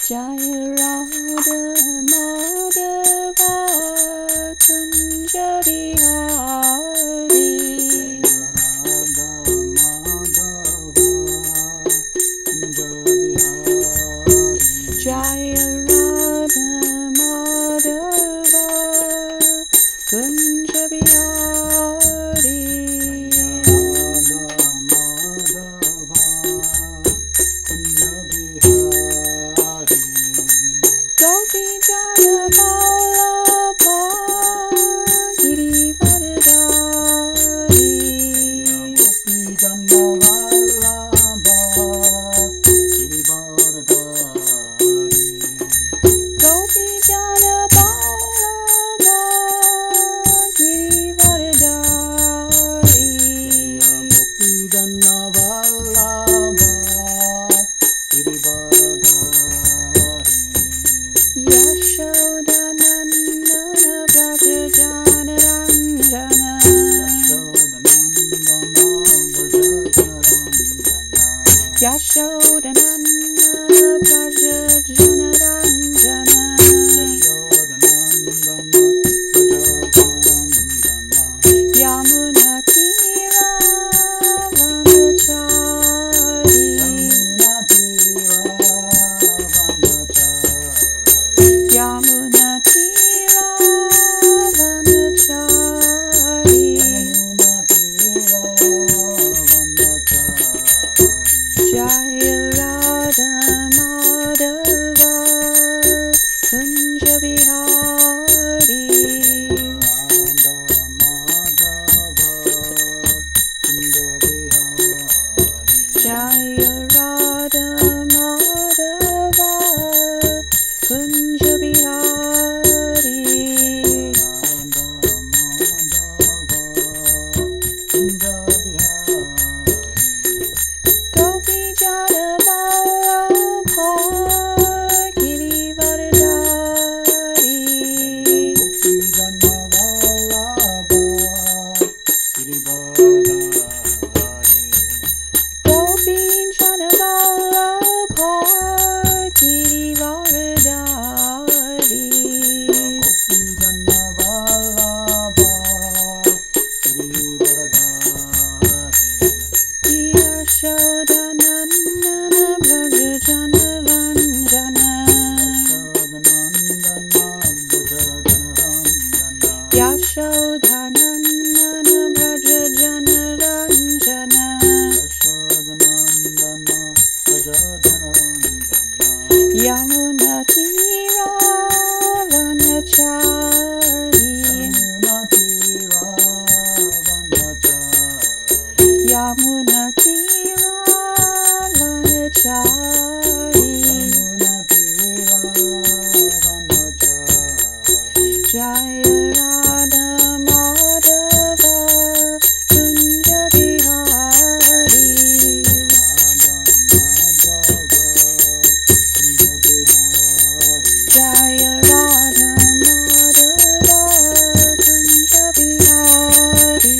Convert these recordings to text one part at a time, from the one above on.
Jaya Radha Madhava Kunja Bihari Jaya Radha Madhava Kunja Bihari Gopi Jaya Vallabha Girivardhari Gopi Jaya Vallabha Girivardhari Yashodanandana Braja Jana Ranjana Yashodanandana Braja Jana Ranjana Yamuna Tira Vanachari Yamuna Tira Vanachari Jaya Radha Madhava Kunja Bihari Jaya Radha Madhava Kunja Bihari Gopi Jana Vallabha Girivardhari Gopi Jana Vallabha Girivardhari Yashodanandana Braja Jana Ranjana Yashodanandana Braja Jana Ranjana Yamuna Tira Vanachari Yamuna Tira Vanachari Jaya Radha Madhava Kunja Bihari Jaya Radha Madhava Kunja Bihari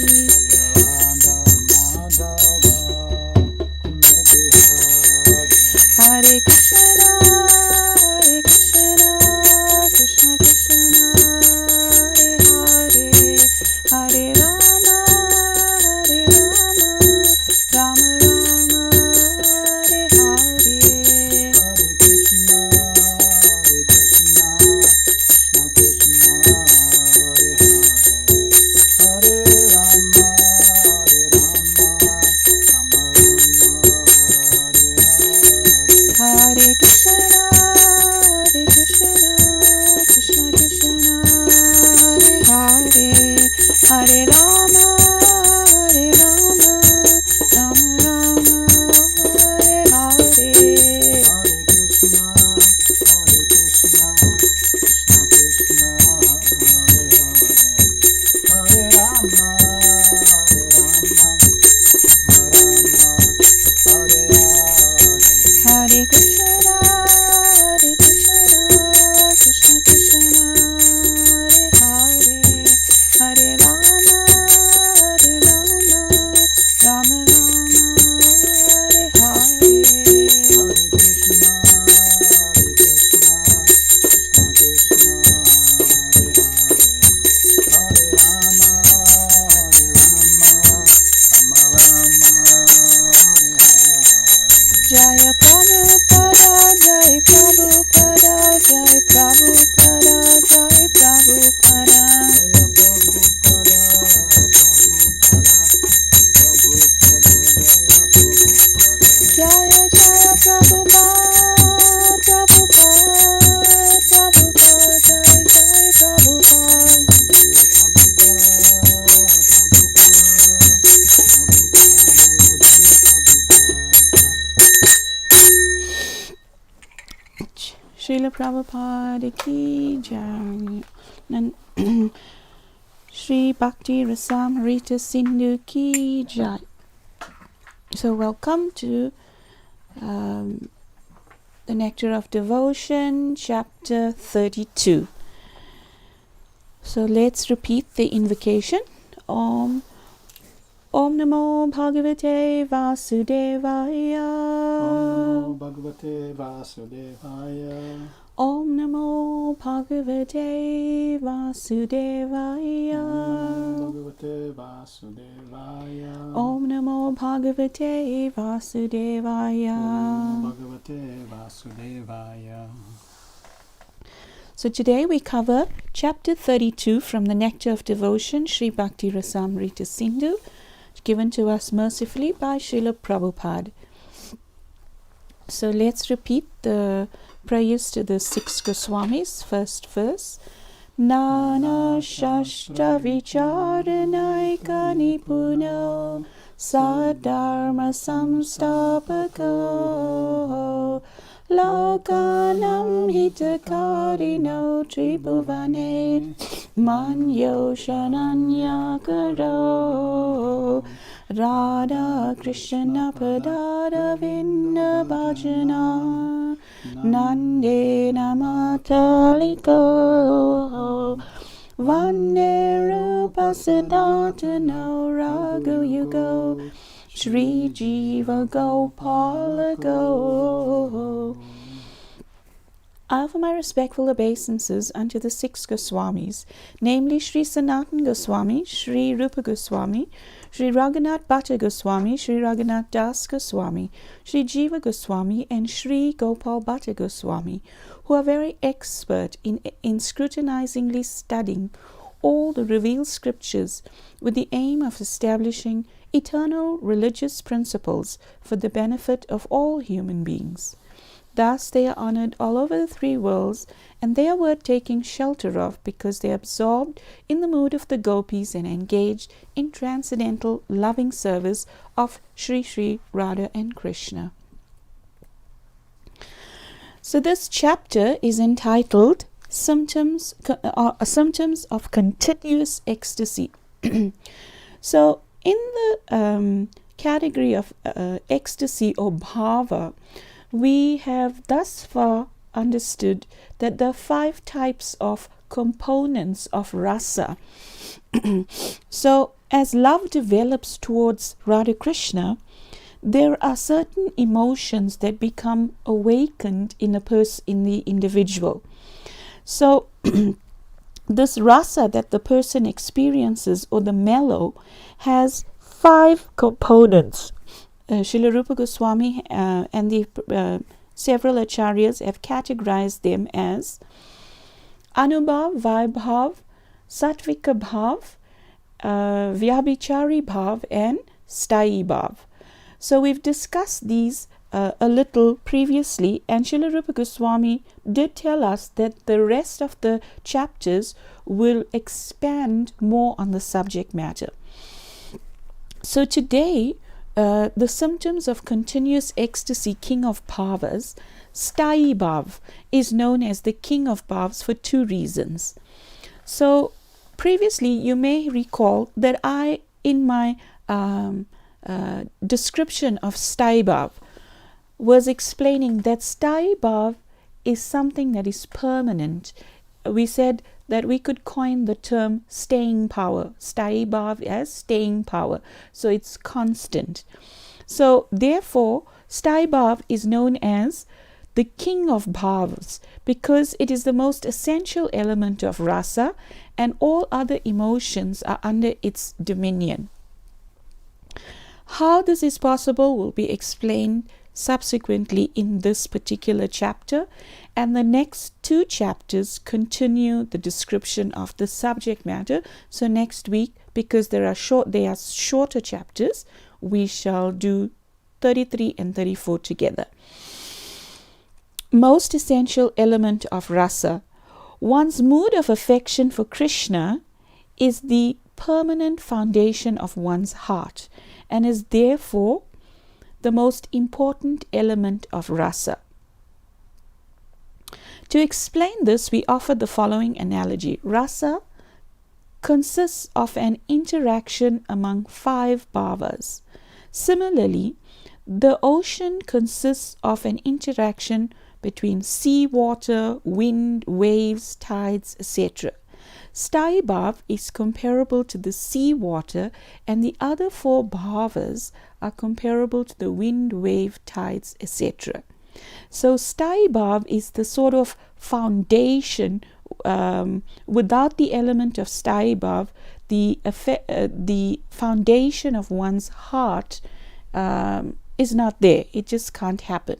Prabhupada ki jai. Shri Bhakti Rasamrita Sindhu ki jai. So welcome to the Nectar of Devotion, chapter 32. So let's repeat the invocation. Om Namo Bhagavate Vasudevaya. Om Namo Bhagavate Vasudevaya. Om Namo Bhagavate Vasudevaya. Om Namo Bhagavate Vasudevaya. Om Namo Bhagavate Vasudevaya. Om Bhagavate Vasudevaya. So today we cover chapter 32 from the Nectar of Devotion, Sri Bhakti Rasamrita Sindhu, given to us mercifully by Srila Prabhupada. So let's repeat the prayers to the 6 Goswamis. First verse. Nana Shastra Vicharanaika Nipuno Sadharma Samstapako Lokanam Hitakarino Tribhuvane Manyo Shananyakaro Radha Krishna Padada Vinna Bhajana Nande Namataliko Vande Rupa Siddhartano Raghu Yugo Shri Jiva Gopala Go. I offer my respectful obeisances unto the 6 Goswamis, namely Sri Sanatan Goswami, Sri Rupa Goswami, Sri Raghunath Bhatta Goswami, Sri Raghunath Das Goswami, Sri Jiva Goswami, and Sri Gopal Bhatta Goswami, who are very expert in scrutinizingly studying all the revealed scriptures with the aim of establishing eternal religious principles for the benefit of all human beings. Thus they are honored all over the 3 worlds, and they are worth taking shelter of because they are absorbed in the mood of the gopis and engaged in transcendental loving service of Sri Sri Radha and Krishna. So this chapter is entitled Symptoms of Continuous Ecstasy. So in the category of ecstasy or bhava, we have thus far understood that there are 5 types of components of rasa. So as love develops towards Radha Krishna, there are certain emotions that become awakened in the individual. So this rasa that the person experiences, or the mellow, has 5 components. Srila Rupa Goswami and the several acharyas have categorized them as Anubhav, Vaibhav, Sattvika Bhav, Vyabhichari Bhav, and Sthayi Bhav. So we've discussed these a little previously, and Srila Rupa Goswami did tell us that the rest of the chapters will expand more on the subject matter. So today, the symptoms of continuous ecstasy, king of bhavas, Sthayi Bhav, is known as the king of bhavs for 2 reasons. So previously you may recall that I, in my description of Sthayi Bhav, was explaining that Sthayi Bhav is something that is permanent. We said that we could coin the term staying power, Sthayi Bhav as staying power. So it's constant. So therefore, Sthayi Bhav is known as the king of bhavas because it is the most essential element of rasa, and all other emotions are under its dominion. How this is possible will be explained subsequently in this particular chapter, and the next 2 chapters continue the description of the subject matter. So next week, because they are shorter chapters, we shall do 33 and 34 together. Most essential element of rasa, one's mood of affection for Krishna is the permanent foundation of one's heart and is therefore the most important element of rasa. To explain this, we offer the following analogy. Rasa consists of an interaction among 5 bhavas. Similarly, the ocean consists of an interaction between sea water, wind, waves, tides, etc. Sthayi bhav is comparable to the sea water, and the other 4 bhavas are comparable to the wind, wave, tides, etc. So sthayi bhav is the sort of foundation. Without the element of sthayi bhav, the foundation of one's heart is not there. It just can't happen.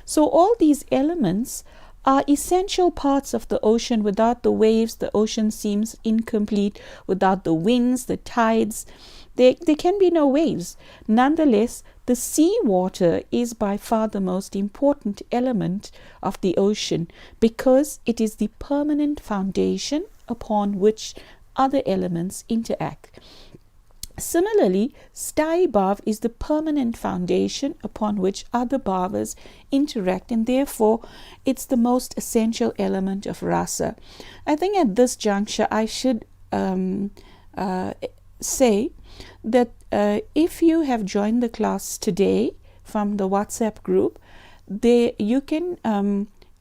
So all these elements are essential parts of the ocean. Without the waves, the ocean seems incomplete. Without the winds, the tides, there can be no waves. Nonetheless, the sea water is by far the most important element of the ocean, because it is the permanent foundation upon which other elements interact. Similarly, sthayi bhav is the permanent foundation upon which other bhavas interact, and therefore it's the most essential element of rasa. I think at this juncture I should say that if you have joined the class today from the WhatsApp group, there you can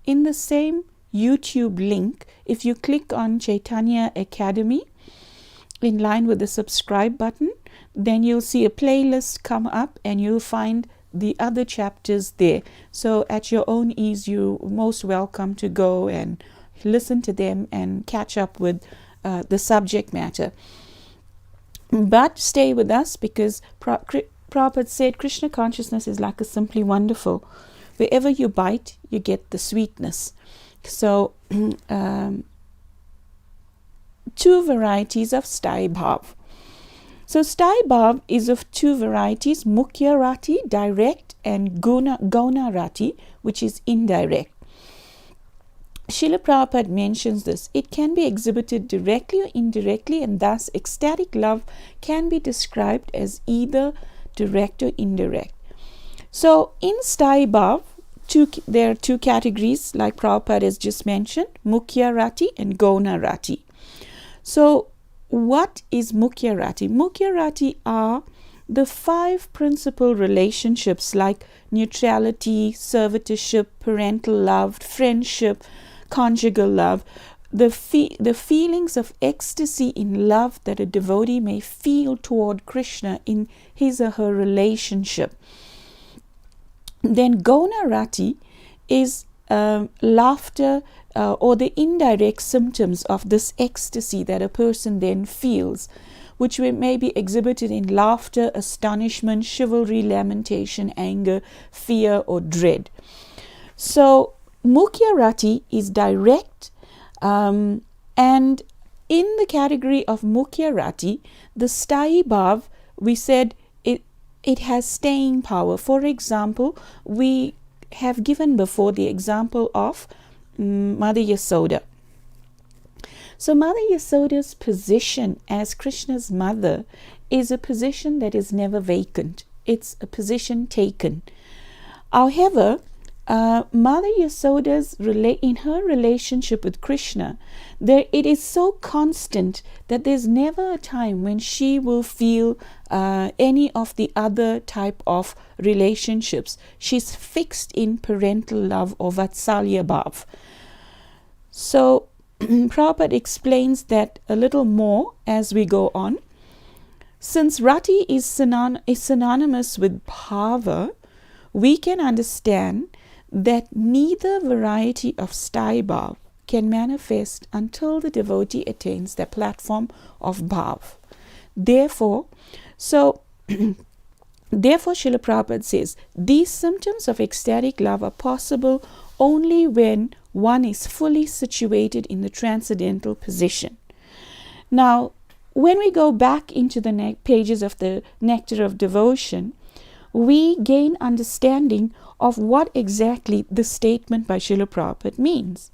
in the same YouTube link, if you click on Chaitanya Academy in line with the subscribe button, then you'll see a playlist come up and you'll find the other chapters there. So at your own ease, you're most welcome to go and listen to them and catch up with the subject matter. But stay with us, because Prabhupada said Krishna consciousness is like a simply wonderful. Wherever you bite, you get the sweetness. So 2 varieties of sthayi bhav. So sthayi bhav is of 2 varieties, mukhya rati, direct, and gauna rati, which is indirect. Srila Prabhupada mentions this. It can be exhibited directly or indirectly, and thus ecstatic love can be described as either direct or indirect. So in sthayi bhav, there are 2 categories, like Prabhupada has just mentioned, mukhya rati and gauna rati. So what is mukhya rati? Mukhya rati are the 5 principal relationships, like neutrality, servitorship, parental love, friendship, conjugal love, the feelings of ecstasy in love that a devotee may feel toward Krishna in his or her relationship. Then gauna rati is laughter, or the indirect symptoms of this ecstasy that a person then feels, which may be exhibited in laughter, astonishment, chivalry, lamentation, anger, fear, or dread. So mukhya rati is direct, and in the category of mukhya rati, the sthayi bhav, we said it has staying power. For example, we have given before the example of Mother Yasoda. So Mother Yasoda's position as Krishna's mother is a position that is never vacant. It's a position taken. However, Mother Yasoda's in her relationship with Krishna, it is so constant that there's never a time when she will feel any of the other type of relationships. She's fixed in parental love or vatsalya bhav. So Prabhupada explains that a little more as we go on. Since rati is synonymous with bhava, we can understand that neither variety of sthayi bhav can manifest until the devotee attains the platform of bhav. Therefore, Srila Prabhupada says, these symptoms of ecstatic love are possible only when one is fully situated in the transcendental position. Now, when we go back into the pages of the Nectar of Devotion, we gain understanding of what exactly the statement by Srila Prabhupada means.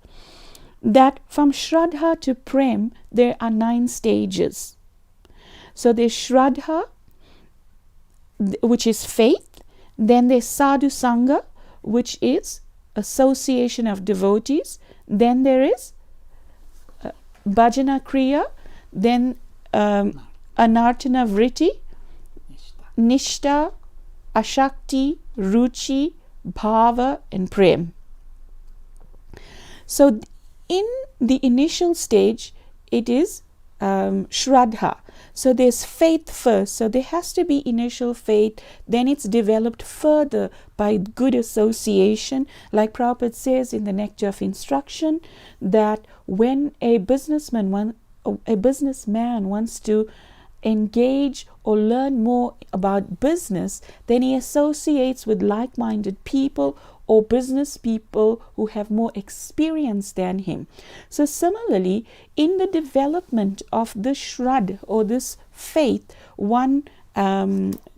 That from Shraddha to Prem, there are 9 stages. So there's Shraddha, which is faith. Then there's Sadhu Sangha, which is association of devotees. Then there is Bhajana Kriya, then Anartana Vritti, Nishta, Ashakti, Ruchi, Bhava, and Prem. So in the initial stage, it is Shraddha. So there's faith first. So there has to be initial faith. Then it's developed further by good association. Like Prabhupada says in the Nectar of Instruction, that when a businessman wants to engage or learn more about business, then he associates with like-minded people or business people who have more experience than him. So similarly, in the development of the Shraddha or this faith, one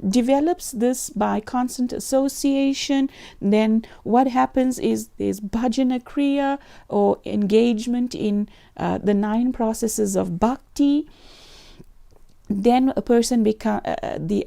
develops this by constant association. Then what happens is there's Bhajana Kriya or engagement in the 9 processes of bhakti. Then a person the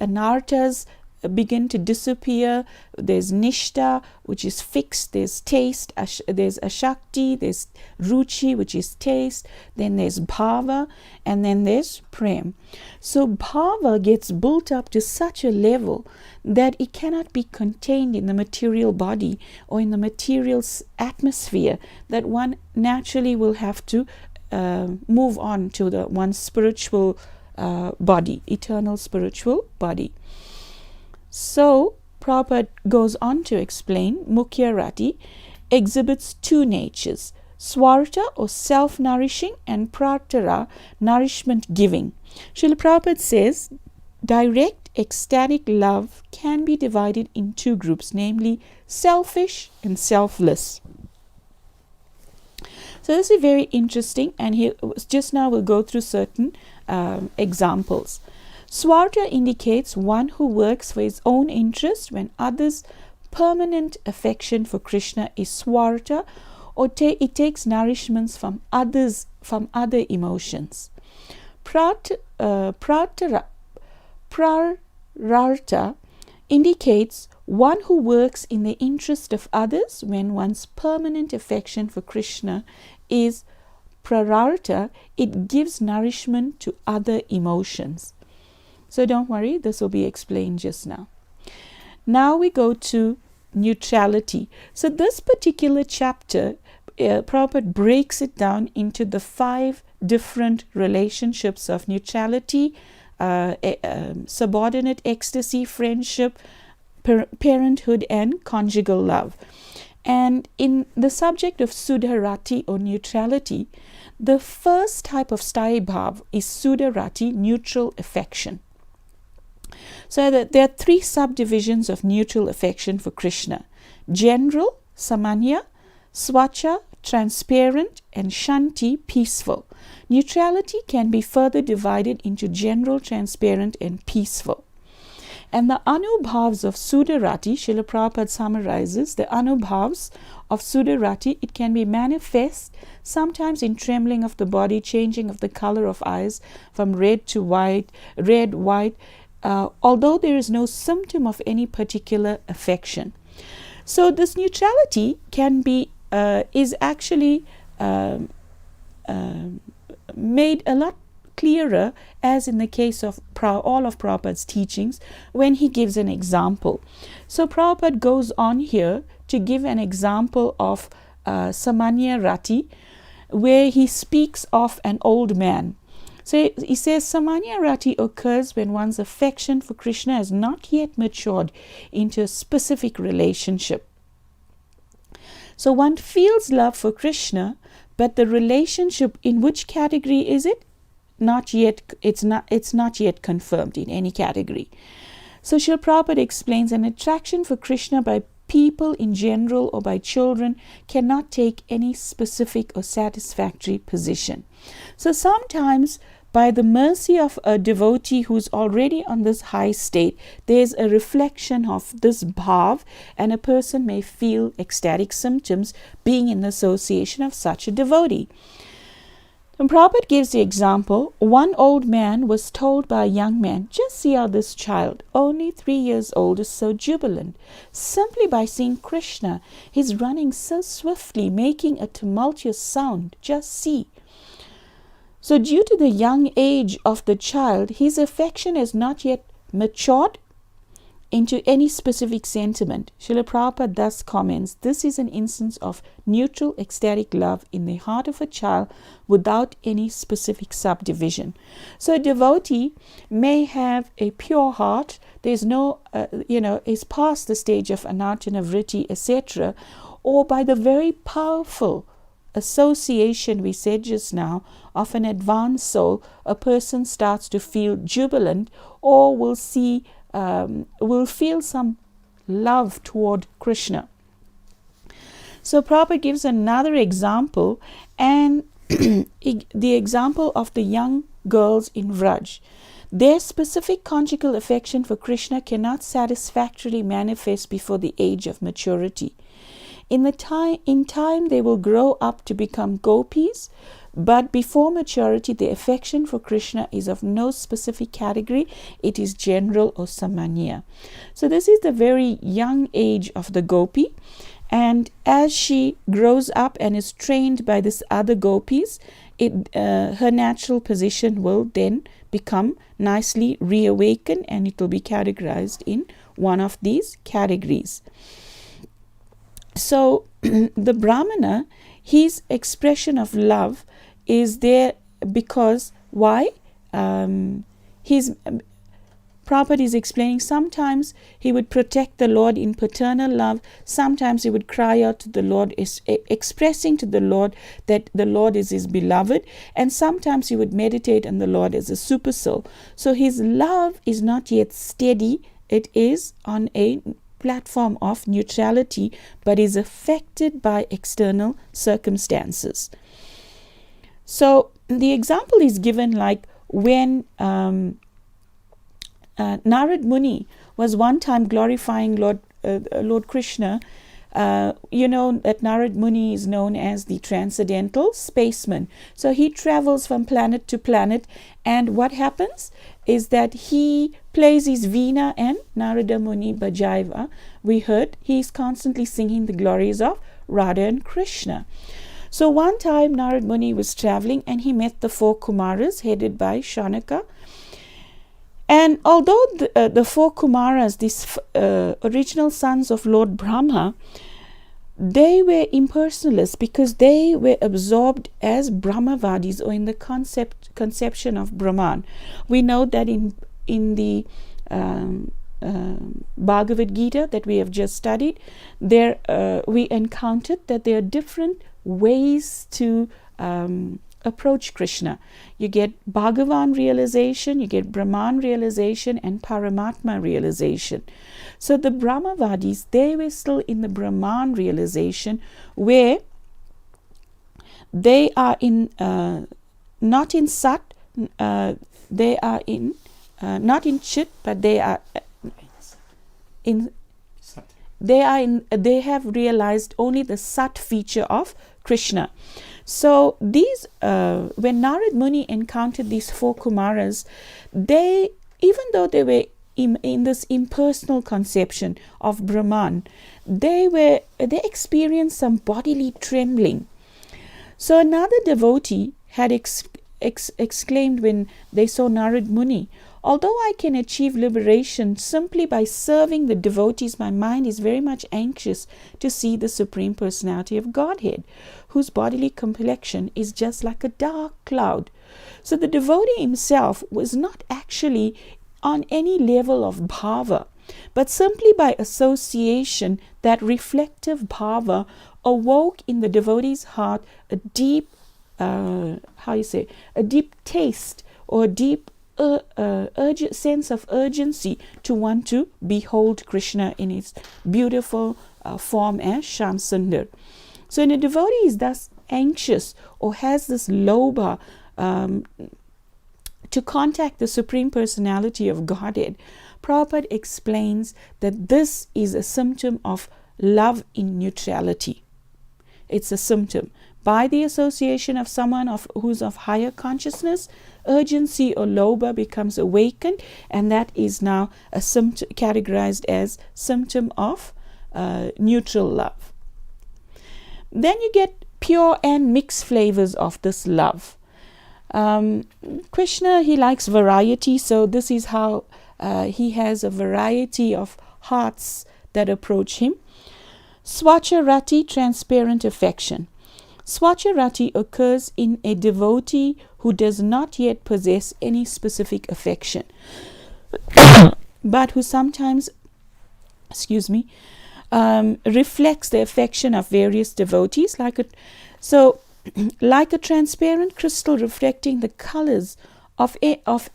anartas begin to disappear. There's nishta, which is fixed. There's taste. There's ashakti. There's ruchi, which is taste. Then there's bhava, and then there's prem. So bhava gets built up to such a level that it cannot be contained in the material body or in the material atmosphere, that one naturally will have to move on to the one's spiritual body, eternal spiritual body. So Prabhupada goes on to explain Mukhya Rati exhibits 2 natures, Swarta or self-nourishing and Pratara, nourishment giving. Srila Prabhupada says direct ecstatic love can be divided in 2 groups, namely selfish and selfless. So this is very interesting, and he just now will go through certain examples. Swarta indicates one who works for his own interest when others' permanent affection for Krishna is swarta, or it takes nourishments from others, from other emotions. Prararta indicates one who works in the interest of others when one's permanent affection for Krishna is prararta, it gives nourishment to other emotions. So don't worry, this will be explained just now. Now we go to neutrality. So this particular chapter, Prabhupada breaks it down into the 5 different relationships of neutrality, subordinate ecstasy, friendship, parenthood, and conjugal love. And in the subject of Sudharati or neutrality, the first type of Sthayi Bhav is Sudharati, neutral affection. So that there are 3 subdivisions of neutral affection for Krishna: general, samanya; swacha, transparent; and shanti, peaceful. Neutrality can be further divided into general, transparent, and peaceful. And the anubhavs of Sudharati, Srila Prabhupada summarizes the anubhavs of Sudharati. It can be manifest sometimes in trembling of the body, changing of the color of eyes from red to white, although there is no symptom of any particular affection. So this neutrality can be is actually made a lot clearer, as in the case of all of Prabhupada's teachings, when he gives an example. So Prabhupada goes on here to give an example of Samanya Rati, where he speaks of an old man. So he says Samanya Rati occurs when one's affection for Krishna has not yet matured into a specific relationship. So one feels love for Krishna, but the relationship, in which category is it? Not yet. It's not yet confirmed in any category. So Srila Prabhupada explains an attraction for Krishna by people in general or by children cannot take any specific or satisfactory position. So sometimes, by the mercy of a devotee who's already on this high state, there's a reflection of this bhav, and a person may feel ecstatic symptoms being in association of such a devotee. And Prabhupada gives the example. One old man was told by a young man, just see how this child, only 3 years old, is so jubilant. Simply by seeing Krishna, he's running so swiftly, making a tumultuous sound. Just see. So due to the young age of the child, his affection has not yet matured into any specific sentiment. Srila Prabhupada thus comments, this is an instance of neutral ecstatic love in the heart of a child without any specific subdivision. So a devotee may have a pure heart, there's no, is past the stage of anartana vritti, etc., or by the very powerful association we said just now of an advanced soul, a person starts to feel jubilant or will feel some love toward Krishna. So Prabhupada gives another example, and the example of the young girls in Vraj. Their specific conjugal affection for Krishna cannot satisfactorily manifest before the age of maturity. In time they will grow up to become gopis, but before maturity the affection for Krishna is of no specific category, it is general or samanya. So this is the very young age of the gopi, and as she grows up and is trained by this other gopis, her natural position will then become nicely reawakened, and it will be categorized in one of these categories. So the Brahmana, his expression of love is there because why? Prabhupada is explaining, sometimes he would protect the Lord in paternal love, sometimes he would cry out to the Lord, expressing to the Lord that the Lord is his beloved, and sometimes he would meditate on the Lord as a super soul. So his love is not yet steady, it is on a platform of neutrality, but is affected by external circumstances. So the example is given like when Narad Muni was one time glorifying Lord Krishna. You know that Narad Muni is known as the transcendental spaceman. So he travels from planet to planet, and what happens is that he plays his veena and Narada Muni Bhajaiva. We heard he is constantly singing the glories of Radha and Krishna. So one time Narad Muni was traveling and he met the 4 Kumaras headed by Shaunaka. And although the 4 Kumaras, these original sons of Lord Brahma, they were impersonalists because they were absorbed as Brahmavadis, or in the conception of Brahman. We know that in the Bhagavad Gita that we have just studied, there we encountered that there are different ways to approach Krishna. You get Bhagavan realization, you get Brahman realization, and Paramatma realization. So the Brahmavadis, they were still in the Brahman realization, where they are in not in Sat, they are in not in Chit, but they are in Sat. They have realized only the Sat feature of Krishna. So these, when Narad Muni encountered these 4 Kumaras, they, even though they were in this impersonal conception of Brahman, they experienced some bodily trembling. So another devotee had exclaimed when they saw Narad Muni, although I can achieve liberation simply by serving the devotees, my mind is very much anxious to see the Supreme Personality of Godhead, whose bodily complexion is just like a dark cloud. So the devotee himself was not actually on any level of bhava, but simply by association, that reflective bhava awoke in the devotee's heart a deep, a deep taste or a deep sense of urgency to want to behold Krishna in his beautiful form as Shyam Sundar. So when a devotee is thus anxious or has this lobha to contact the Supreme Personality of Godhead, Prabhupada explains that this is a symptom of love in neutrality. It's a symptom. By the association of someone who's of higher consciousness, urgency or lobha becomes awakened, and that is now a symptom categorized as symptom of neutral love. Then you get pure and mixed flavors of this love. Krishna, he likes variety, so this is how he has a variety of hearts that approach him. Swacharati, transparent affection. Swacharati occurs in a devotee who does not yet possess any specific affection, but who sometimes, reflects the affection of various devotees, like a transparent crystal reflecting the colors of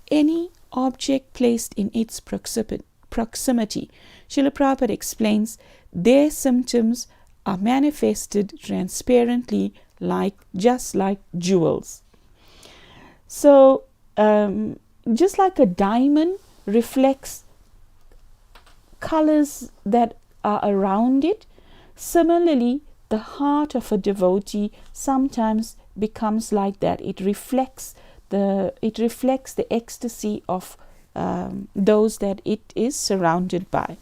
any object placed in its proximity. Srila Prabhupada explains, their symptoms are manifested transparently, just like jewels. So just like a diamond reflects colors that are around it, similarly the heart of a devotee sometimes becomes like that. It reflects the ecstasy of those that it is surrounded by.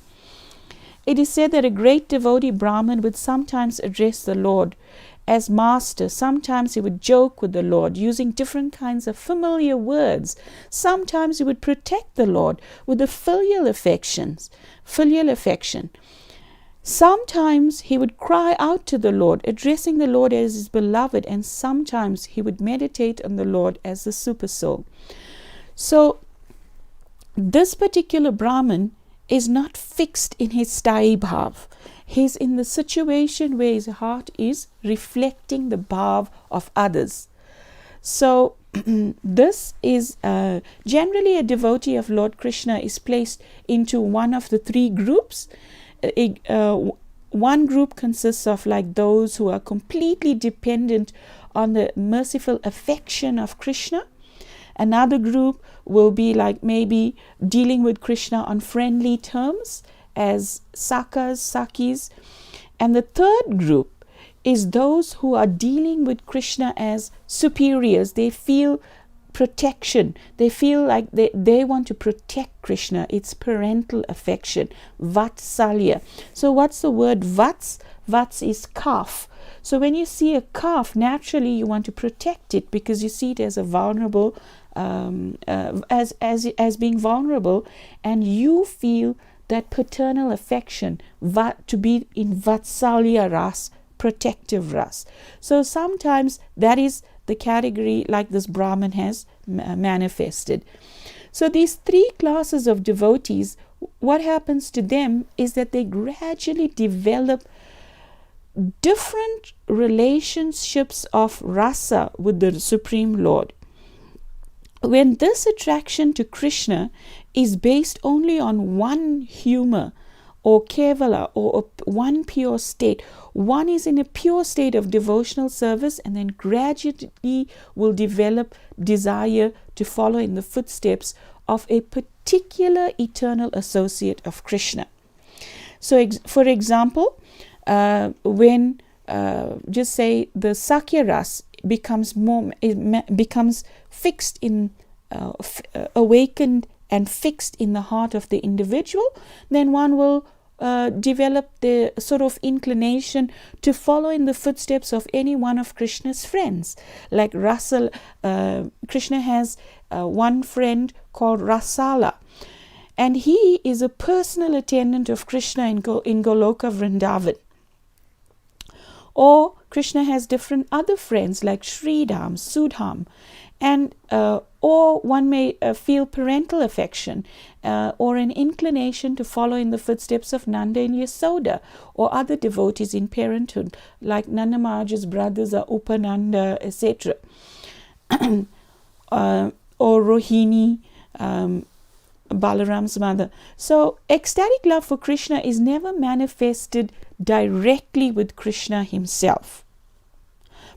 It is said that a great devotee Brahmin would sometimes address the Lord as master. Sometimes he would joke with the Lord using different kinds of familiar words. Sometimes he would protect the Lord with a filial affection. Sometimes he would cry out to the Lord, addressing the Lord as his beloved, and sometimes he would meditate on the Lord as the Supersoul. So this particular Brahmin is not fixed in his sthai bhav. He's in the situation where his heart is reflecting the bhav of others. So this is generally a devotee of Lord Krishna is placed into one of the three groups. One group consists of like those who are completely dependent on the merciful affection of Krishna. Another group will be like maybe dealing with Krishna on friendly terms as sakis. And the third group is those who are dealing with Krishna as superiors. They feel protection. They feel like they want to protect Krishna. It's parental affection, vatsalya. So what's the word vats? Vats is calf. So when you see a calf, naturally you want to protect it because you see it as a vulnerable, as being vulnerable, and you feel that paternal affection to be in vatsalya ras, protective ras. So sometimes that is the category like this Brahmin has manifested. So these three classes of devotees, what happens to them is that they gradually develop different relationships of rasa with the Supreme Lord. When this attraction to Krishna is based only on one humor or kevala or one pure state, one is in a pure state of devotional service and then gradually will develop desire to follow in the footsteps of a particular eternal associate of Krishna. So for example, when just say the Sakya Ras becomes fixed in awakened and fixed in the heart of the individual, then one will develop the sort of inclination to follow in the footsteps of any one of Krishna's friends. Like Krishna has one friend called Rasala, and he is a personal attendant of Krishna in Goloka Vrindavan. Or Krishna has different other friends like Sridham, Sudham, and or one may feel parental affection or an inclination to follow in the footsteps of Nanda and Yasoda or other devotees in parenthood like Nanda Maharaj's brothers are Upananda, etc. Or Rohini, Balaram's mother. So ecstatic love for Krishna is never manifested directly with Krishna himself.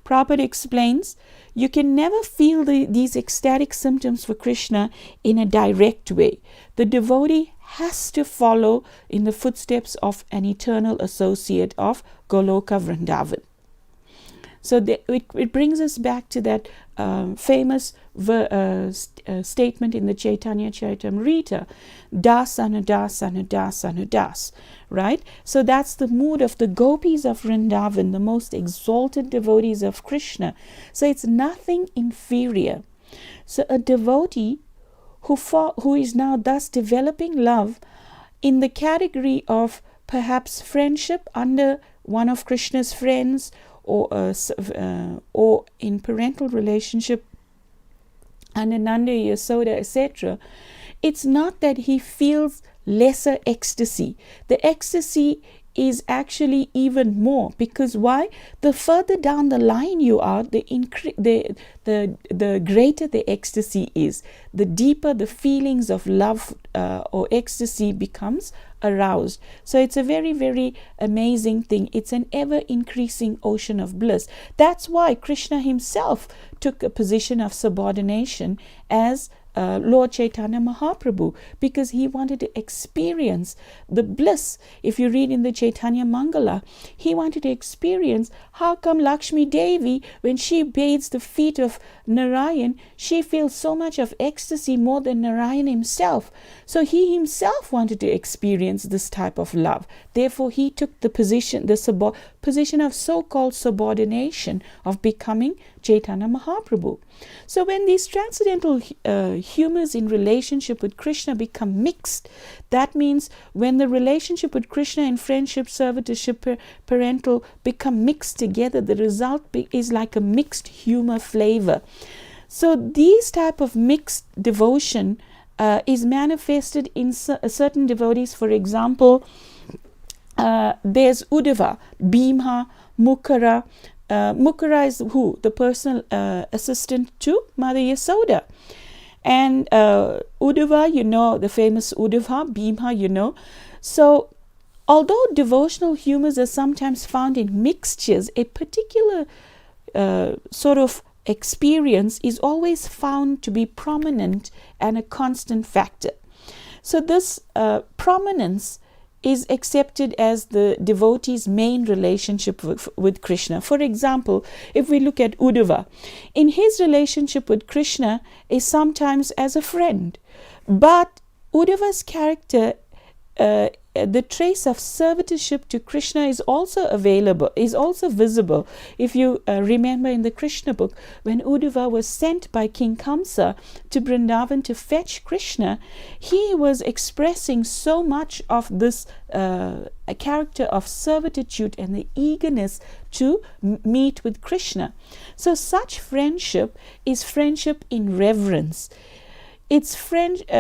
Prabhupada explains, you can never feel these ecstatic symptoms for Krishna in a direct way. The devotee has to follow in the footsteps of an eternal associate of Goloka Vrindavan. So it brings us back to that famous statement in the Chaitanya Charitamrita, das anudas anudas anudas, right? So that's the mood of the gopis of Vrindavan, the most exalted devotees of Krishna. So it's nothing inferior. So a devotee who is now thus developing love in the category of perhaps friendship under one of Krishna's friends, or in parental relationship under Nanda, Yasoda, etc., it's not that he feels lesser ecstasy. The ecstasy is actually even more, because why? The further down the line you are, the greater the ecstasy is, the deeper the feelings of love or ecstasy becomes aroused. So it's a very, very amazing thing. It's an ever increasing ocean of bliss. That's why Krishna himself took a position of subordination as Lord Chaitanya Mahaprabhu, because he wanted to experience the bliss. If you read in the Chaitanya Mangala, he wanted to experience how come Lakshmi Devi, when she bathes the feet of Narayan, she feels so much of ecstasy more than Narayan himself. So he himself wanted to experience this type of love. Therefore, he took the position of so-called subordination of becoming Chaitanya Mahaprabhu. So when these transcendental humors in relationship with Krishna become mixed, that means when the relationship with Krishna in friendship, servitorship, parental become mixed together, the result is like a mixed humor flavor. So these type of mixed devotion is manifested in certain devotees. For example, there's Uddhava, Bhima, Mukara. Mukara is who? The personal assistant to Mother Yasoda. And Uddhava, the famous Uddhava, Bhima, So, although devotional humors are sometimes found in mixtures, a particular sort of experience is always found to be prominent and a constant factor. So, this prominence is accepted as the devotee's main relationship with Krishna. For example, if we look at Uddhava, in his relationship with Krishna is sometimes as a friend, but Uddhava's character, the trace of servitorship to Krishna is also visible. If you remember in the Krishna book, when Uddhava was sent by King Kamsa to Vrindavan to fetch Krishna, he was expressing so much of this a character of servitude and the eagerness to meet with Krishna. So such friendship is friendship in reverence. It's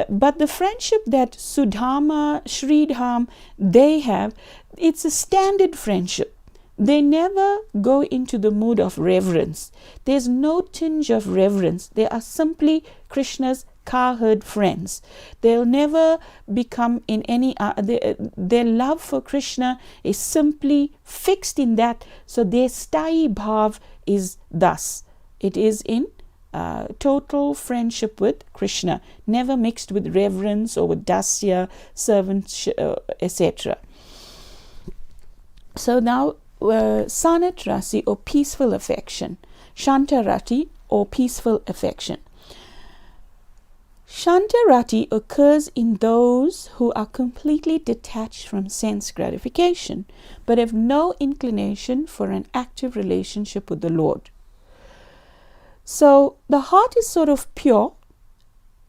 but the friendship that Sudama, Sridham, they have, it's a standard friendship. They never go into the mood of reverence. There's no tinge of reverence. They are simply Krishna's cowherd friends. They'll never become in any their love for Krishna is simply fixed in that. So their sthai bhav is thus. It is in total friendship with Krishna, never mixed with reverence or with dasya, servant, etc. So now, sanat rasi or peaceful affection, shantarati or peaceful affection. Shantarati occurs in those who are completely detached from sense gratification, but have no inclination for an active relationship with the Lord. So the heart is sort of pure.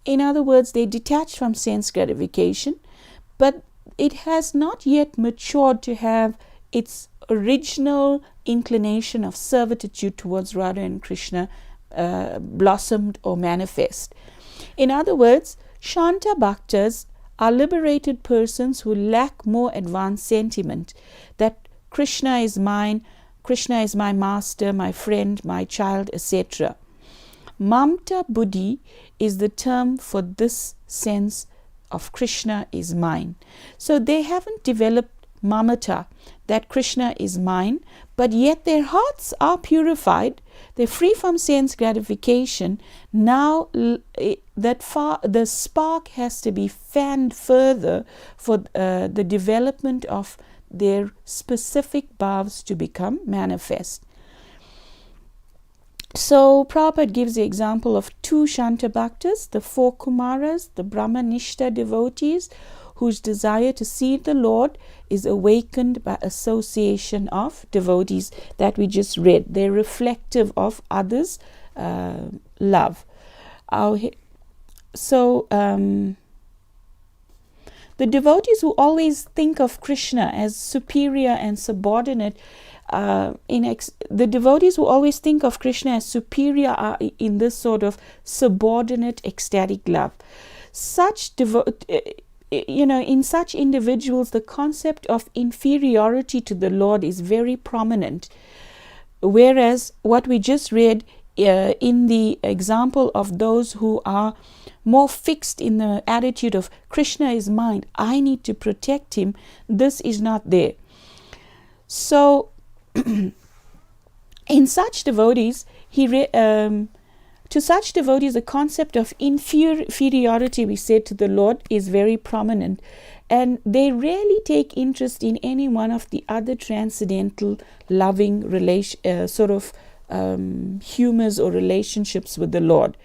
In other words, they detach from sense gratification, but it has not yet matured to have its original inclination of servitude towards Radha and Krishna blossomed or manifest. In other words, Shanta Bhaktas are liberated persons who lack more advanced sentiment that Krishna is mine, Krishna is my master, my friend, my child, etc. Mamta Buddhi is the term for this sense of Krishna is mine. So they haven't developed mamata, that Krishna is mine, but yet their hearts are purified. They're free from sense gratification. Now the spark has to be fanned further for the development of their specific bhavs to become manifest. So Prabhupada gives the example of two Shanta Bhaktas, the four Kumaras, the Brahmanishta devotees, whose desire to see the Lord is awakened by association of devotees that we just read. They're reflective of others' love. The devotees who always think of Krishna as superior and subordinate, the devotees who always think of Krishna as superior are in this sort of subordinate ecstatic love. In such individuals, the concept of inferiority to the Lord is very prominent. Whereas what we just read in the example of those who are more fixed in the attitude of Krishna is mine, I need to protect him, this is not there. So in such devotees, to such devotees, the concept of inferiority, we said, to the Lord is very prominent, and they rarely take interest in any one of the other transcendental loving humors or relationships with the Lord.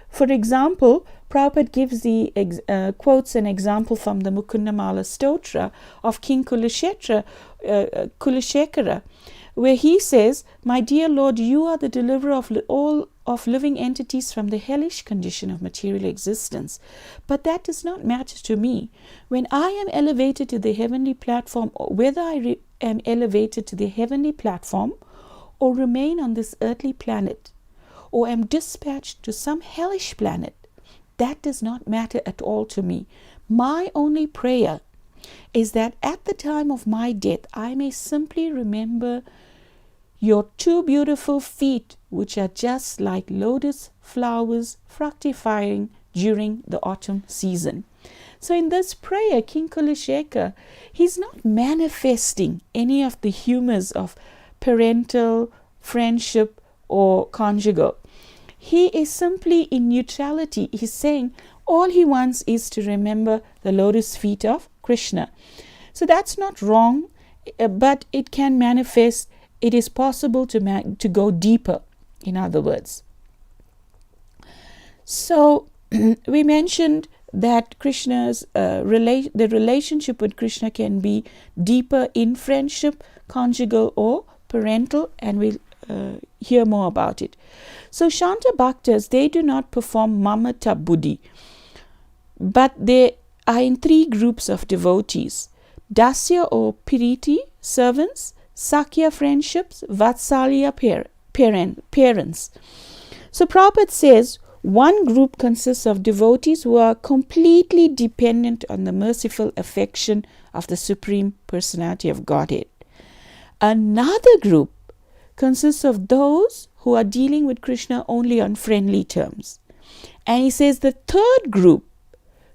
For example, Prabhupada gives quotes an example from the Mukundamala Stotra of King Kulashekara, where he says, "My dear Lord, you are the deliverer of all of living entities from the hellish condition of material existence. But that does not matter to me. When I am elevated to the heavenly platform, whether I am elevated to the heavenly platform or remain on this earthly planet, or am dispatched to some hellish planet, that does not matter at all to me. My only prayer is that at the time of my death, I may simply remember your two beautiful feet, which are just like lotus flowers fructifying during the autumn season." So in this prayer, King Kulashekar, he's not manifesting any of the humors of parental, friendship, or conjugal. He is simply in neutrality. He's saying all he wants is to remember the lotus feet of Krishna. So that's not wrong, but it can manifest. It is possible to go deeper, in other words. So we mentioned that Krishna's the relationship with Krishna can be deeper in friendship, conjugal, or parental, and we'll hear more about it. So Shanta Bhaktas, they do not perform mamata buddhi, but they are in three groups of devotees: dasya or piriti, servants; sakya, friendships; vatsalya, parents. So Prabhupada says one group consists of devotees who are completely dependent on the merciful affection of the Supreme Personality of Godhead. Another group consists of those who are dealing with Krishna only on friendly terms. And he says the third group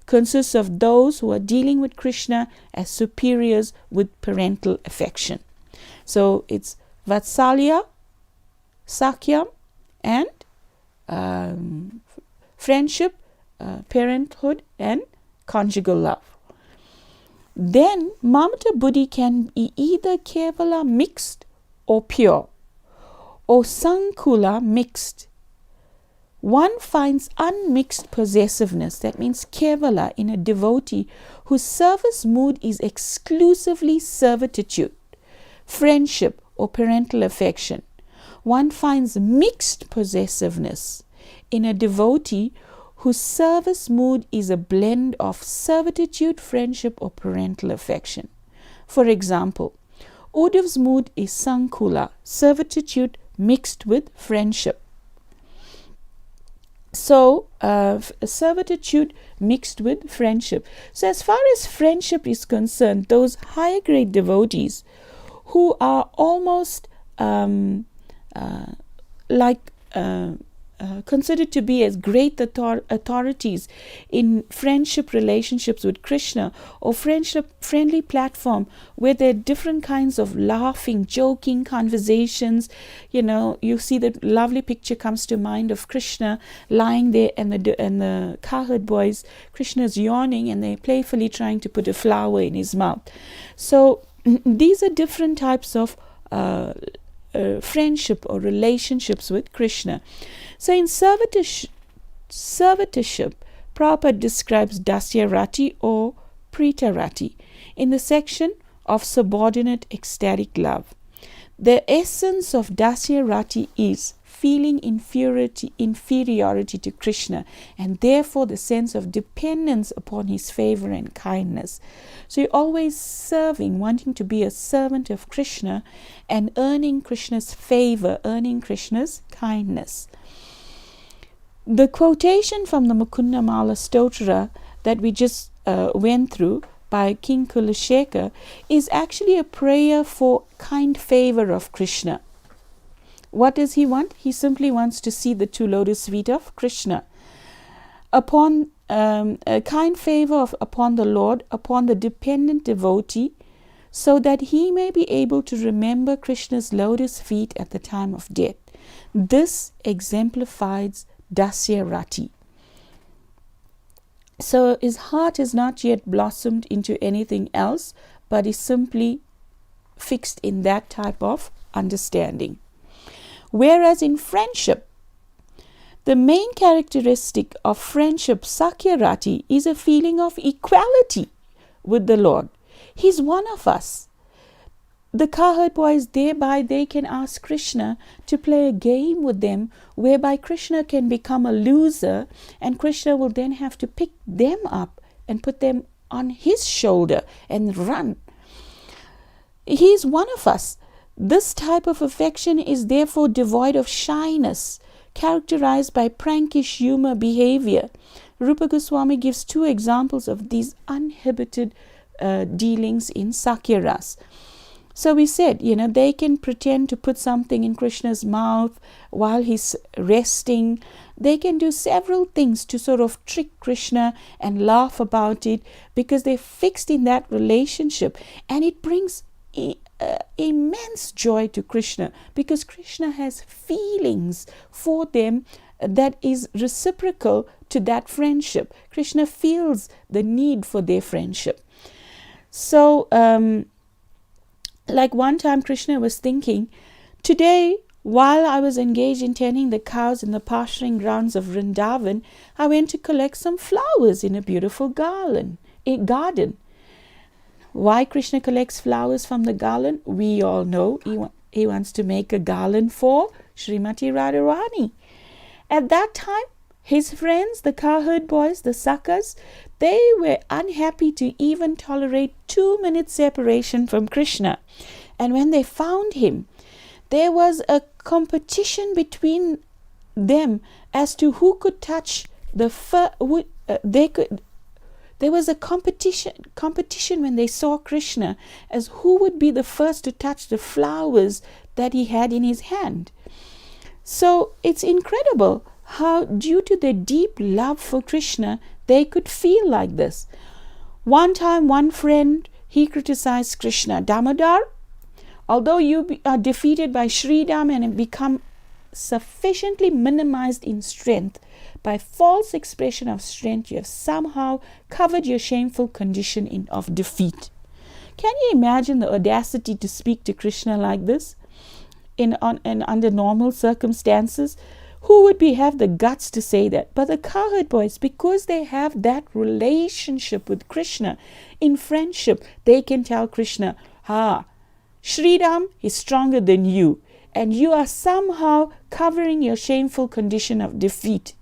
consists of those who are dealing with Krishna as superiors with parental affection. So it's Vatsalya, Sakyam, and friendship, parenthood, and conjugal love. Then Mamata Buddhi can be either Kevala, mixed, or pure, or Sankula, mixed. One finds unmixed possessiveness, that means Kevala, in a devotee whose service mood is exclusively servitude, friendship, or parental affection. One finds mixed possessiveness in a devotee whose service mood is a blend of servitude, friendship, or parental affection. For example, Uddhav's mood is Sankula, servitude mixed with friendship. So, servitude mixed with friendship. So, as far as friendship is concerned, those higher grade devotees who are almost considered to be as great authorities in friendship relationships with Krishna, or friendly platform where there are different kinds of laughing, joking conversations. You see that lovely picture comes to mind of Krishna lying there, and the cowherd boys, Krishna's yawning, and they're playfully trying to put a flower in his mouth. So these are different types of friendship or relationships with Krishna. So in servitorship, Prabhupada describes Dasya Rati or Prita Rati in the section of subordinate ecstatic love. The essence of Dasya Rati is feeling inferiority to Krishna, and therefore the sense of dependence upon his favor and kindness. So you're always serving, wanting to be a servant of Krishna and earning Krishna's favor, earning Krishna's kindness. The quotation from the Mukunda Mala Stotra that we just went through by King Kulashekar is actually a prayer for kind favor of Krishna. What does he want? He simply wants to see the two lotus feet of Krishna. Upon a kind favor upon the Lord, upon the dependent devotee, so that he may be able to remember Krishna's lotus feet at the time of death. This exemplifies Dasya Rati. So his heart has not yet blossomed into anything else, but is simply fixed in that type of understanding. Whereas in friendship, the main characteristic of friendship, Sakya Rati, is a feeling of equality with the Lord. He's one of us. The cowherd boys, thereby they can ask Krishna to play a game with them, whereby Krishna can become a loser, and Krishna will then have to pick them up and put them on his shoulder and run. He is one of us. This type of affection is therefore devoid of shyness, characterized by prankish humor behavior. Rupa Goswami gives two examples of these uninhibited dealings in Sakya Ras. So we said, they can pretend to put something in Krishna's mouth while he's resting. They can do several things to sort of trick Krishna and laugh about it, because they're fixed in that relationship, and it brings immense joy to Krishna, because Krishna has feelings for them that is reciprocal to that friendship. Krishna feels the need for their friendship. So like one time Krishna was thinking, today while I was engaged in tending the cows in the pasturing grounds of Vrindavan, I went to collect some flowers in a beautiful garden. Why Krishna collects flowers from the garland? We all know he wants to make a garland for Srimati Radharani. At that time, his friends, the cowherd boys, the Sakas, they were unhappy to even tolerate 2 minutes separation from Krishna. And when they found him, there was a competition between them as to who could touch the there was a competition when they saw Krishna as who would be the first to touch the flowers that he had in his hand. So it's incredible how, due to their deep love for Krishna, they could feel like this. One time, one friend, he criticized Krishna. Damodar, although you are defeated by Sridam and become sufficiently minimized in strength, by false expression of strength, you have somehow covered your shameful condition of defeat. Can you imagine the audacity to speak to Krishna like this? Under normal circumstances, who would have the guts to say that? But the cowherd boys, because they have that relationship with Krishna, in friendship, they can tell Krishna, Sridam is stronger than you, and you are somehow covering your shameful condition of defeat.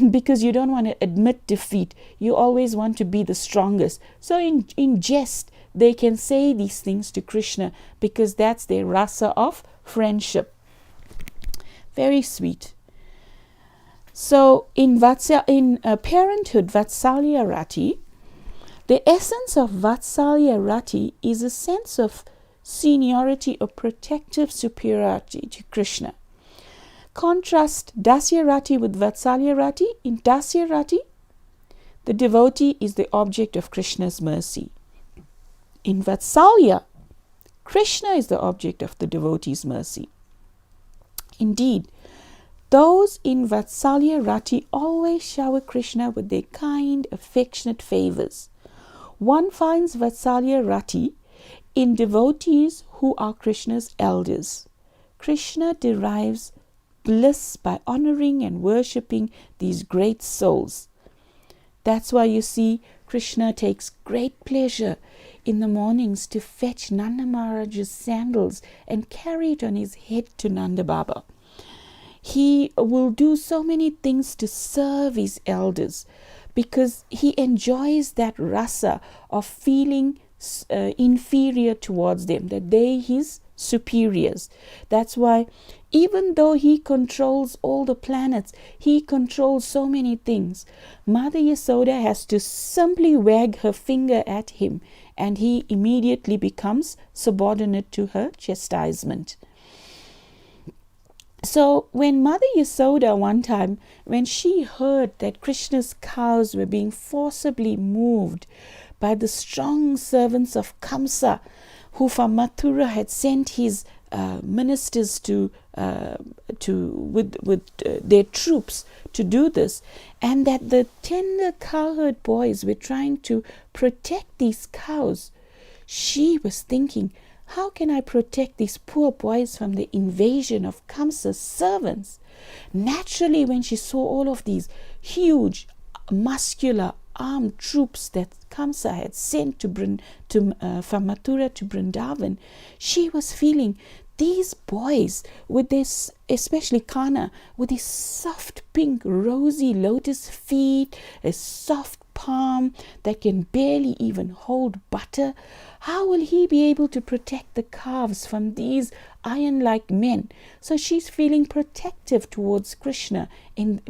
Because you don't want to admit defeat. You always want to be the strongest. So in jest, they can say these things to Krishna, because that's their rasa of friendship. Very sweet. So in parenthood, Vatsalya Rati, the essence of Vatsalya Rati is a sense of seniority or protective superiority to Krishna. Contrast Dasya Rati with Vatsalya Rati. In Dasya Rati, the devotee is the object of Krishna's mercy. In Vatsalya, Krishna is the object of the devotee's mercy. Indeed, those in Vatsalya Rati always shower Krishna with their kind, affectionate favors. One finds Vatsalya Rati in devotees who are Krishna's elders. Krishna derives bliss by honoring and worshipping these great souls. That's why you see Krishna takes great pleasure in the mornings to fetch Nanda Maharaj's sandals and carry it on his head to Nanda Baba. He will do so many things to serve his elders because he enjoys that rasa of feeling inferior towards them, that they his superiors. That's why even though he controls all the planets, he controls so many things, Mother Yasoda has to simply wag her finger at him and he immediately becomes subordinate to her chastisement. So when Mother Yasoda one time, when she heard that Krishna's cows were being forcibly moved by the strong servants of Kamsa, who from Mathura had sent his ministers with their troops to do this, and that the tender cowherd boys were trying to protect these cows, she was thinking, how can I protect these poor boys from the invasion of Kamsa's servants? Naturally, when she saw all of these huge, muscular, armed troops that Kamsa had sent from Mathura to Vrindavan, she was feeling these boys with this, especially Kana, with his soft pink rosy lotus feet, a soft palm that can barely even hold butter. How will he be able to protect the calves from these iron-like men? So she's feeling protective towards Krishna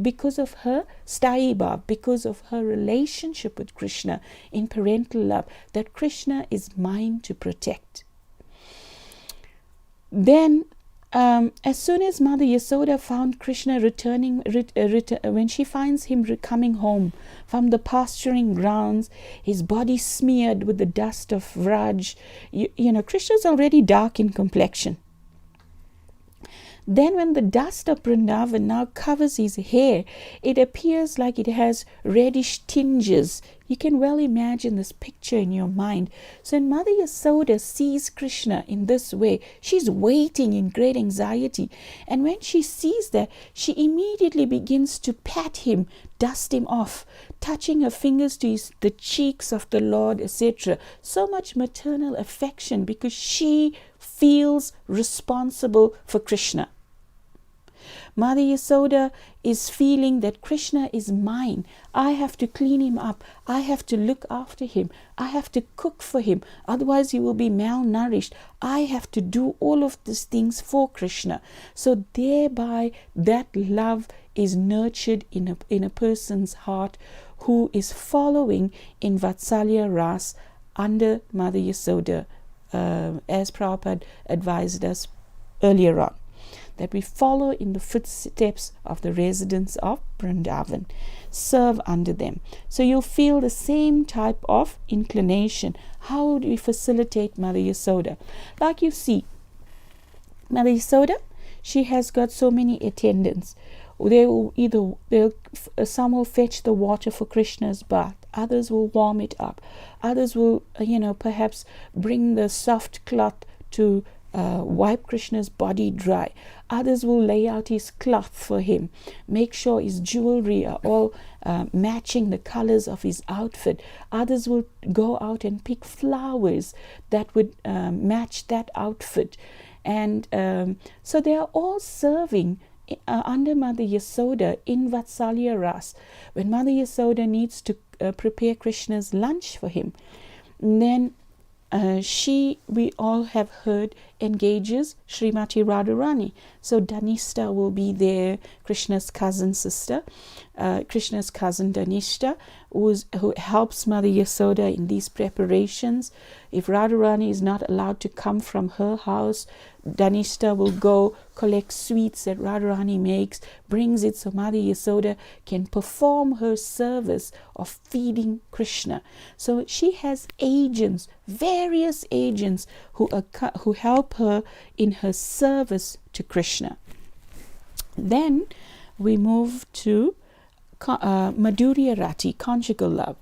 because of her staiba, because of her relationship with Krishna in parental love, that Krishna is mine to protect. Then as soon as Mother Yasoda found Krishna when she finds him coming home from the pasturing grounds, his body smeared with the dust of Vraj, Krishna's already dark in complexion. Then when the dust of Vrindavan now covers his hair, it appears like it has reddish tinges. You can well imagine this picture in your mind. So when Mother Yasoda sees Krishna in this way, she's waiting in great anxiety. And when she sees that, she immediately begins to pat him, dust him off, touching her fingers to the cheeks of the Lord, etc. So much maternal affection because she feels responsible for Krishna. Mother Yasoda is feeling that Krishna is mine. I have to clean him up. I have to look after him. I have to cook for him. Otherwise he will be malnourished. I have to do all of these things for Krishna. So thereby that love is nurtured in a person's heart who is following in Vatsalya Ras under Mother Yasoda, as Prabhupada advised us earlier on, that we follow in the footsteps of the residents of Vrindavan, serve under them. So you'll feel the same type of inclination. How do we facilitate Mother Yasoda? Like you see, Mother Yasoda, she has got so many attendants. Some will fetch the water for Krishna's bath, others will warm it up, others will, perhaps bring the soft cloth to wipe Krishna's body dry. Others will lay out his cloth for him, make sure his jewelry are all matching the colors of his outfit. Others will go out and pick flowers that would match that outfit. And so they are all serving under Mother Yasoda in Vatsalya Ras. When Mother Yasoda needs to prepare Krishna's lunch for him, and then we all have heard, engages Srimati Radharani. So Dhanishta will be there, Krishna's cousin sister, Krishna's cousin Dhanishta, who helps Mother Yasoda in these preparations. If Radharani is not allowed to come from her house, Dhanishta will go collect sweets that Radharani makes, brings it so Mother Yasoda can perform her service of feeding Krishna. So she has agents, various agents who help her in her service to Krishna. Then we move to Madhurya Rati, conjugal love.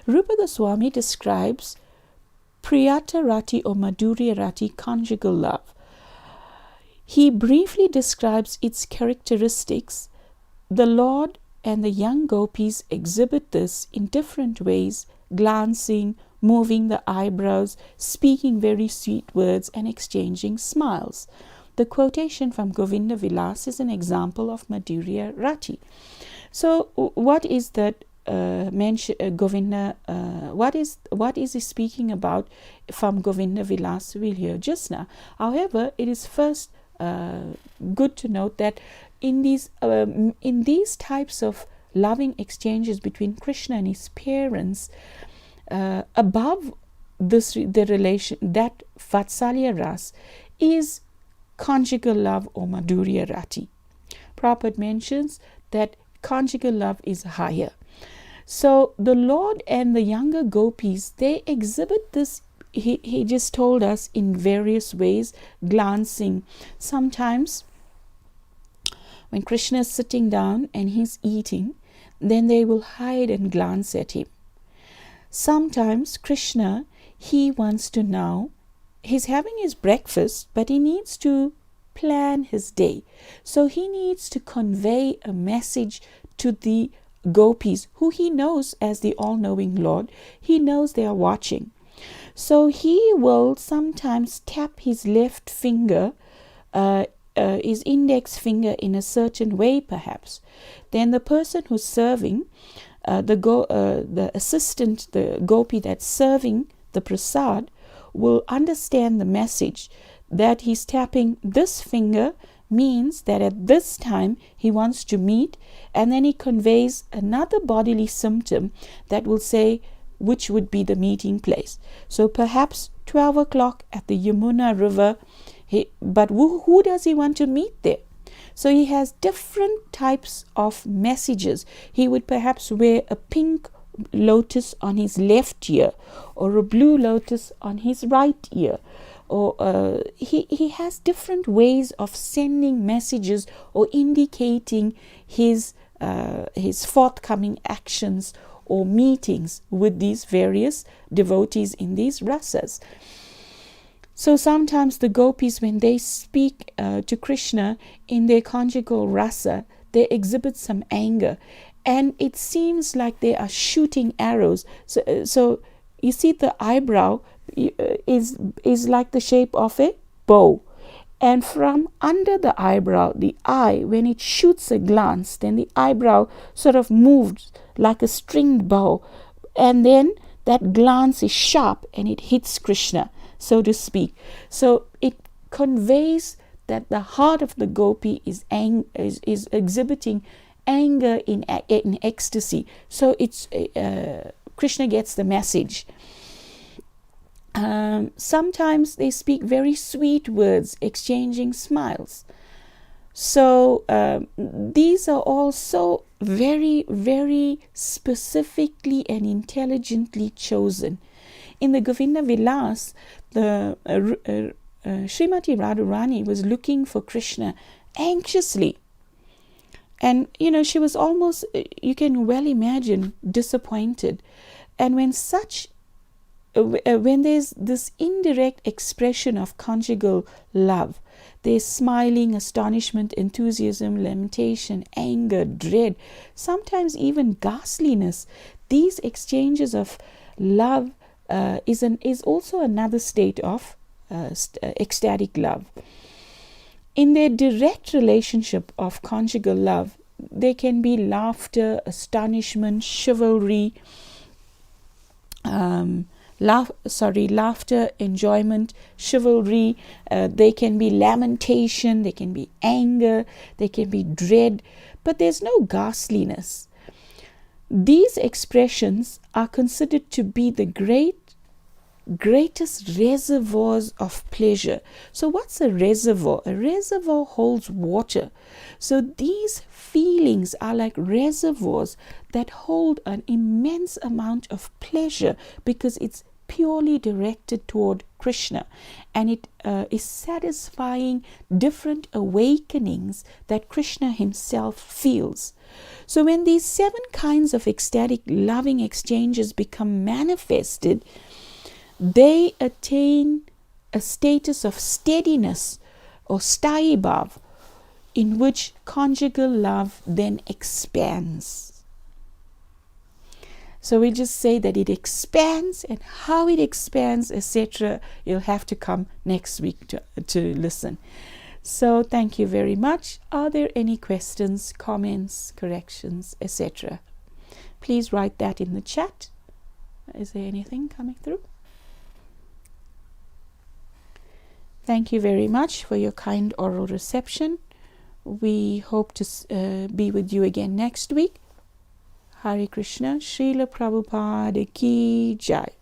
Rupa Goswami describes Priyata Rati or Madhurya Rati, conjugal love. He briefly describes its characteristics. The Lord and the young gopis exhibit this in different ways, glancing, moving the eyebrows, speaking very sweet words, and exchanging smiles. The quotation from Govinda Vilas is an example of Madhurya Rati. So, what is that Govinda? What is he speaking about from Govinda Vilas? We'll hear just now. However, it is first good to note that in these types of loving exchanges between Krishna and his parents, above the relation, that Vatsalya Ras is conjugal love or Madhurya Rati. Prabhupada mentions that conjugal love is higher. So the Lord and the younger gopis, they exhibit this, he just told us, in various ways, glancing. Sometimes when Krishna is sitting down and he's eating, then they will hide and glance at him. Sometimes Krishna, he wants to know, he's having his breakfast, but he needs to plan his day. So he needs to convey a message to the gopis, who he knows as the all-knowing Lord. He knows they are watching. So he will sometimes tap his left finger, his index finger, in a certain way perhaps. Then the person who's serving, the assistant, the gopi that's serving the prasad, will understand the message that he's tapping this finger means that at this time he wants to meet, and then he conveys another bodily symptom that will say which would be the meeting place. So perhaps 12 o'clock at the Yamuna river, but who does he want to meet there? So he has different types of messages. He would perhaps wear a pink lotus on his left ear, or a blue lotus on his right ear, or he has different ways of sending messages or indicating his forthcoming actions or meetings with these various devotees in these rasas. So sometimes the gopis, when they speak to Krishna in their conjugal rasa, they exhibit some anger, and it seems like they are shooting arrows. So you see, the eyebrow is like the shape of a bow, and from under the eyebrow, the eye, when it shoots a glance, then the eyebrow sort of moves like a stringed bow, and then that glance is sharp and it hits Krishna, so to speak. So it conveys that the heart of the gopi is exhibiting anger in ecstasy. So it's Krishna gets the message. Sometimes they speak very sweet words, exchanging smiles. So these are also very, very specifically and intelligently chosen. In the Govinda Vilas, the Srimati Radharani was looking for Krishna anxiously. And, she was almost, you can well imagine, disappointed. And when there's this indirect expression of conjugal love, there's smiling, astonishment, enthusiasm, lamentation, anger, dread, sometimes even ghastliness. These exchanges of love is also another state of ecstatic love. In their direct relationship of conjugal love, there can be laughter, astonishment, chivalry, laughter, enjoyment, chivalry. There can be lamentation, there can be anger, there can be dread, but there's no ghastliness. These expressions are considered to be the greatest reservoirs of pleasure. So what's a reservoir? A reservoir holds water. So these feelings are like reservoirs that hold an immense amount of pleasure, because it's purely directed toward Krishna, and it is satisfying different awakenings that Krishna himself feels. So when these 7 kinds of ecstatic loving exchanges become manifested, they attain a status of steadiness or sthayi bhav, in which conjugal love then expands. So we just say that it expands, and how it expands, etc. You'll have to come next week to listen. So thank you very much. Are there any questions, comments, corrections, etc.? Please write that in the chat. Is there anything coming through? Thank you very much for your kind oral reception. We hope to be with you again next week. Hare Krishna, Srila Prabhupada Ki Jai.